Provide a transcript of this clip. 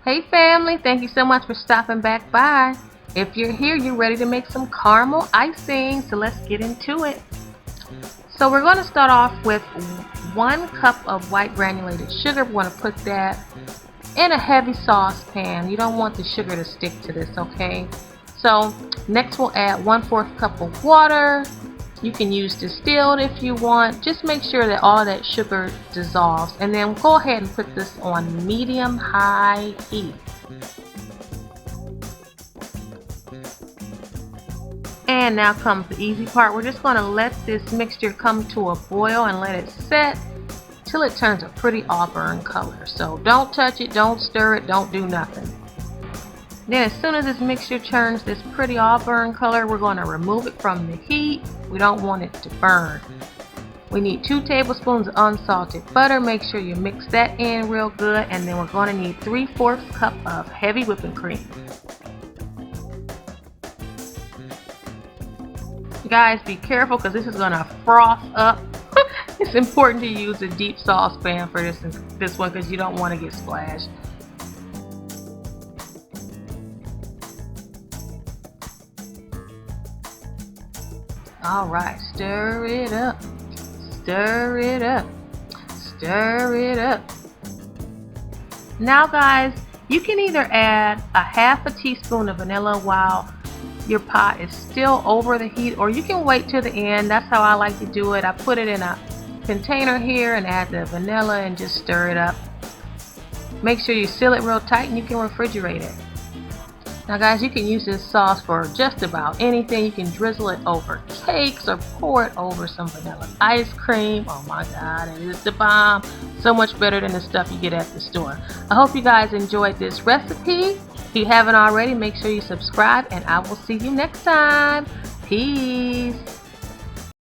Hey family, thank you so much for stopping back by. If you're here, you're ready to make some caramel icing, so let's get into it. So we're going to start off with 1 cup of white granulated sugar. We're going to put that in a heavy saucepan. You don't want the sugar to stick to this, okay? So next we'll add 1/4 cup of water. You can use distilled if you want. Just make sure that all that sugar dissolves, and then go ahead and put this on medium-high heat. And now comes the easy part. We're just going to let this mixture come to a boil and let it set till it turns a pretty auburn color. So don't touch it, don't stir it, don't do nothing. Then as soon as this mixture turns this pretty auburn color, we're going to remove it from the heat. We don't want it to burn. We need 2 tablespoons of unsalted butter. Make sure you mix that in real good. And then we're going to need 3/4 cup of heavy whipping cream. Guys, be careful because this is going to froth up. It's important to use a deep saucepan for this one because you don't want to get splashed. Alright, stir it up, stir it up, stir it up. Now guys, you can either add a 1/2 teaspoon of vanilla while your pot is still over the heat, or you can wait till the end. That's how I like to do it. I put it in a container here and add the vanilla and just stir it up. Make sure you seal it real tight and you can refrigerate it. Now guys, you can use this sauce for just about anything. You can drizzle it over cakes or pour it over some vanilla ice cream. Oh my god, it is the bomb. So much better than the stuff you get at the store. I hope you guys enjoyed this recipe. If you haven't already, make sure you subscribe and I will see you next time. Peace.